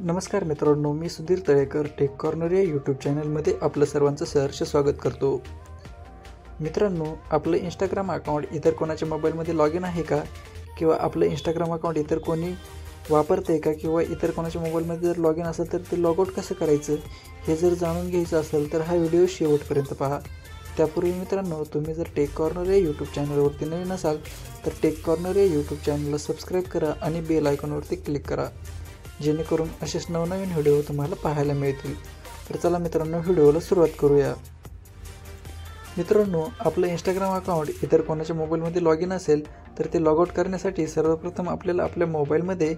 नमस्कार मित्रांनो, मी Sudhir Talekar take corner या यूट्यूब चॅनलमध्ये आपलं सर्वांचं सहर्ष स्वागत करतो। मित्रांनो, आपलं इंस्टाग्राम अकाउंट इतर कोणाच्या मोबाईलमध्ये लॉग इन आहे का, किंवा आपलं इंस्टाग्राम अकाउंट इतर कोणी वापरते का, किंवा इतर कोणाच्या मोबाईलमध्ये जर लॉग इन असेल तर ते लॉग आउट कसं करायचं हे जर जाणून घ्यायचं असेल तर हा व्हिडिओ शेवटपर्यंत पहा। त्यापूर्वी मित्रांनो, तुम्ही जर टेक कॉर्नर या यूट्यूब चॅनलवरती नवीन असाल तर टेक कॉर्नर या यूट्यूब चॅनलला सबस्क्राईब करा आणि बेल आयकॉनवरती क्लिक करा, जेणेकरून असेच नवनवीन व्हिडिओ तुम्हाला पाहायला मिळतील। तर चला मित्रांनो, व्हिडिओला सुरुवात करूया। मित्रांनो, आपलं इंस्टाग्राम अकाउंट इतर कोणाच्या मोबाईलमध्ये लॉग इन असेल तर ते लॉग आउट करण्यासाठी सर्वप्रथम आपल्याला आपल्या मोबाईलमध्ये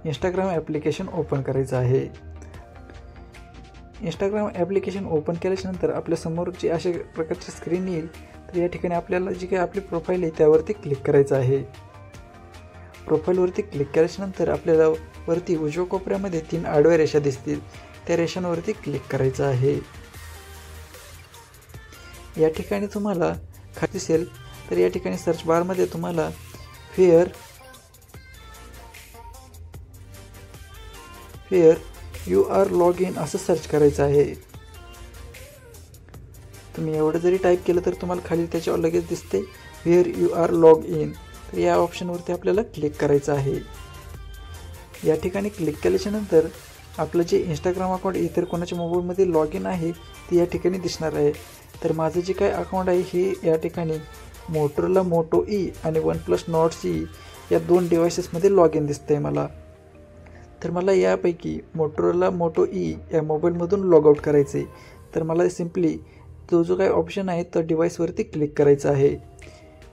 इंस्टाग्राम ॲप्लिकेशन ओपन करायचं आहे। इंस्टाग्राम ॲप्लिकेशन ओपन केल्यानंतर आपल्या समोर जी अशा प्रकारची स्क्रीन येईल, तर या ठिकाणी आपल्याला जी काही आपली प्रोफाईल आहे त्यावरती क्लिक करायचं आहे। प्रोफाईलवरती क्लिक केल्यानंतर आपल्याला वरती उजव्या कोपऱ्यामध्ये 3 आडव्या रेषा दिसतील, त्या रेषांवरती क्लिक करायचं आहे। या ठिकाणी तुम्हाला खाली दिसेल, तर या ठिकाणी सर्च बारमध्ये तुम्हाला where you are log in असं सर्च करायचं आहे। तुम्ही एवढं जरी टाईप केलं तर तुम्हाला खाली त्याच्यावर लगेच दिसते where you are log in, तर या ऑप्शनवरती आपल्याला क्लिक करायचं आहे। या ठिकाणी क्लिक केल्यानंतर आपलं जे इंस्टाग्राम अकाउंट इतर कोणाच्या मोबाईलमध्ये लॉग इन आहे ते या ठिकाणी दिसणार आहे। तर माझं जे काही अकाउंट आहे हे या ठिकाणी मोटोरोला मोटो ई आणि OnePlus Nord C या 2 डिव्हाइसेसमध्ये लॉग इन दिसतं आहे मला। तर मला यापैकी मोटोरोला मोटो ई या मोबाईलमधून लॉग आउट करायचं आहे। तर मला सिम्पली जो काही ऑप्शन आहे तो डिव्हाइसवरती क्लिक करायचा आहे।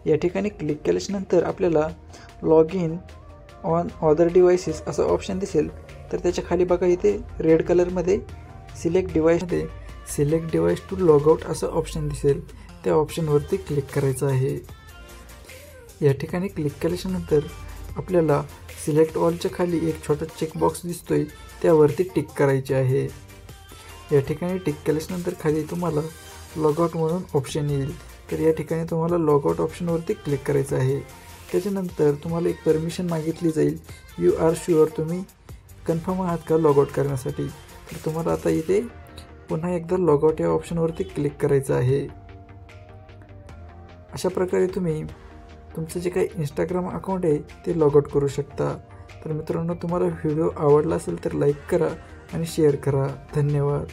या ठिकाणी क्लिक केल्यानंतर आपल्याला log in on other devices असं ऑप्शन दिसेल, तर त्याच्या खाली बघा इथे रेड कलरमध्ये select device to log out असं ऑप्शन दिसेल, त्या ऑप्शनवरती क्लिक करायचं आहे। या ठिकाणी क्लिक केल्यानंतर आपल्याला सिलेक्ट ऑलच्या खाली एक छोटा चेकबॉक्स दिसतोय, त्यावरती टिक करायचे आहे। या ठिकाणी टिक केल्यानंतर खाली तुम्हाला लॉग आउट म्हणून ऑप्शन येईल, तर या ठिकाणी तुम्हाला लॉग आउट ऑप्शनवरती क्लिक करायचं आहे। त्याच्यानंतर तुम्हाला एक परमिशन मागितली जाईल, यू आर शुअर तुम्ही कन्फर्म आहात का लॉग आउट करण्यासाठी। तर तुम्हाला आता इथे पुन्हा एकदा लॉग आउट या ऑप्शनवरती क्लिक करायचं आहे। अशा प्रकारे तुम्ही तुमचं जे काही इंस्टाग्राम अकाउंट आहे ते लॉग आउट करू शकता। तर मित्रांनो, तुम्हाला व्हिडिओ आवडला असेल तर लाईक करा आणि शेअर करा। धन्यवाद।